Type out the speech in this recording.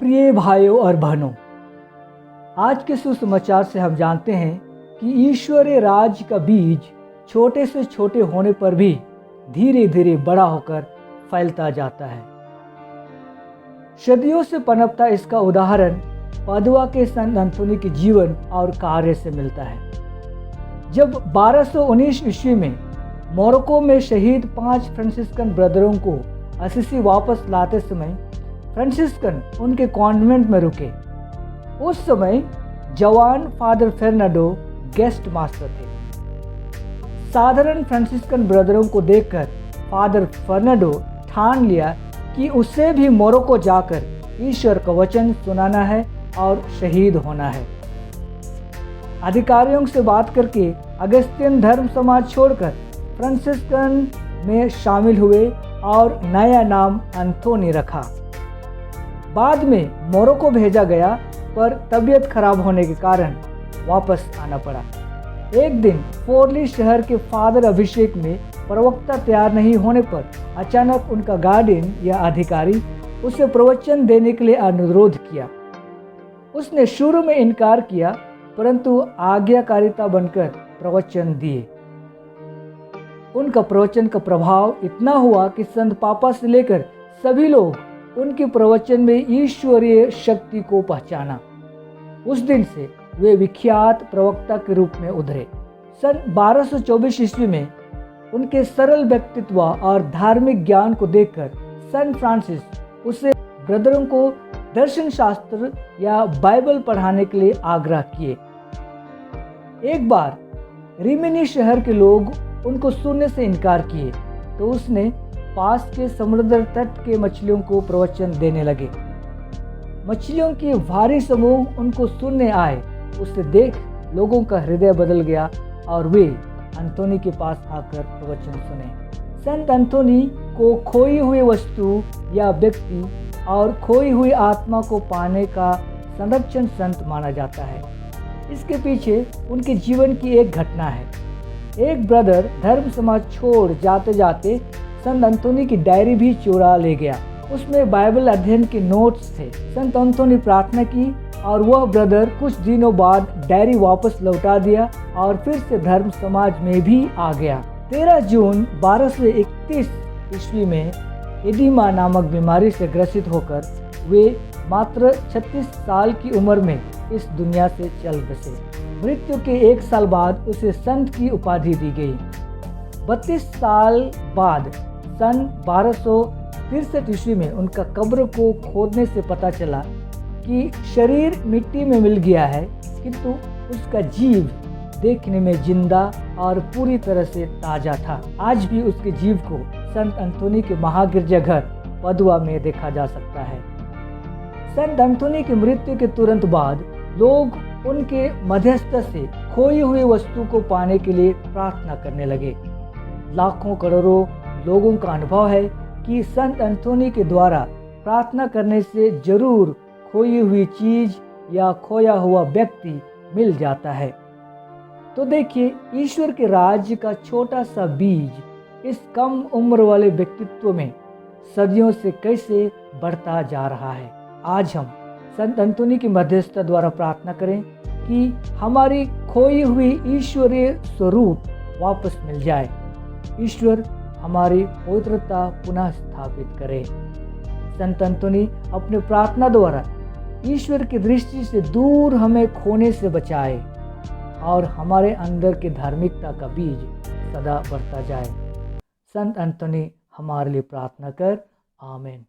प्रिय भाइयों और बहनों, आज के सुसमाचार से हम जानते हैं कि ईश्वरीय राज्य का बीज छोटे से छोटे होने पर भी धीरे धीरे बड़ा होकर फैलता जाता है। सदियों से पनपता इसका उदाहरण पादुआ के संत अंतोनी के जीवन और कार्य से मिलता है। जब 1219 ईस्वी में मोरक्को में शहीद 5 फ्रांसिस्कन ब्रदरों को असीसी वापस लाते समय फ्रांसिस्कन उनके कॉन्वेंट में रुके। उस समय जवान फादर फेर्नांडो गेस्ट मास्टर थे। साधारण फ्रांसिस्कन ब्रदरों को देखकर फादर फेर्नांडो ठान लिया कि उसे भी मोरक्को जाकर ईश्वर का वचन सुनाना है और शहीद होना है। अधिकारियों से बात करके अगस्तियन धर्म समाज छोड़कर फ्रांसिस्कन में शामिल हुए और नया नाम अंथोनी रखा। बाद में मोरक्को भेजा गया, पर तबीयत खराब होने के कारण वापस आना पड़ा। एक दिन फोरली शहर के फादर अभिषेक में प्रवक्ता तैयार नहीं होने पर अचानक उनका गार्डियन या अधिकारी उसे प्रवचन देने के लिए अनुरोध किया। उसने शुरू में इनकार किया, परंतु आज्ञाकारिता बनकर प्रवचन दिए। उनका प्रवचन का प्रभाव इतना हुआ कि संत पापा से लेकर सभी लोग उनके प्रवचन में ईश्वरीय शक्ति को पहचाना। उस दिन से वे विख्यात प्रवक्ता के रूप में उभरे। सन 1224 ईस्वी में उनके सरल व्यक्तित्व और धार्मिक ज्ञान को देखकर संत फ्रांसिस उसे ब्रदरों को दर्शन शास्त्र या बाइबल पढ़ाने के लिए आग्रह किए। एक बार रिमिनी शहर के लोग उनको सुनने से इनकार किए, तो उसने पास के समुद्र तट के मछलियों को प्रवचन देने लगे। मछलियों के भारी समूह उनको सुनने आए। उसे देख लोगों का हृदय बदल गया और वे अंतोनी के पास आकर प्रवचन सुने। संत अंतोनी को खोई हुई वस्तु या व्यक्ति और खोई हुई आत्मा को पाने का संरक्षण संत माना जाता है। इसके पीछे उनके जीवन की एक घटना है। एक ब्रदर धर्म समाज छोड़ जाते जाते संत अंतोनी की डायरी भी चुरा ले गया। उसमें बाइबल अध्ययन के नोट्स थे। संत अंतोनी प्रार्थना की और वह ब्रदर कुछ दिनों बाद डायरी वापस लौटा दिया और फिर से धर्म समाज में भी आ गया। 13 जून 1231 ईस्वी में एडिमा नामक बीमारी से ग्रसित होकर वे मात्र 36 साल की उम्र में इस दुनिया से चल बसे। मृत्यु के 1 साल बाद उसे संत की उपाधि दी गई। 32 साल बाद सन 1263 ईस्वी में उनका कब्र को खोदने से पता चला कि शरीर मिट्टी में मिल गया है, किंतु उसका जीव देखने में जिंदा और पूरी तरह से ताजा था। आज भी उसके जीव को संत अंतोनी के महागिरजाघर पादुआ में देखा जा सकता है। संत अंतोनी की मृत्यु के तुरंत बाद लोग उनके मध्यस्थ से खोई हुई वस्तु को पाने के लिए प्रार्थना करने लगे। लाखों करोड़ों लोगों का अनुभव है कि संत अंतोनी के द्वारा प्रार्थना करने से जरूर खोई हुई चीज या खोया हुआ व्यक्ति मिल जाता है। तो देखिए, ईश्वर के राज्य का छोटा सा बीज इस कम उम्र वाले व्यक्तित्व में सदियों से कैसे बढ़ता जा रहा है। आज हम संत अंतोनी की मध्यस्थता द्वारा प्रार्थना करें कि हमारी खोई हुई ईश्वरीय स्वरूप वापस मिल जाए। ईश्वर हमारी पवित्रता पुनः स्थापित करे। संत अंतोनी अपने प्रार्थना द्वारा ईश्वर की दृष्टि से दूर हमें खोने से बचाए और हमारे अंदर की धार्मिकता का बीज सदा बढ़ता जाए। संत अंतोनी हमारे लिए प्रार्थना कर। आमीन।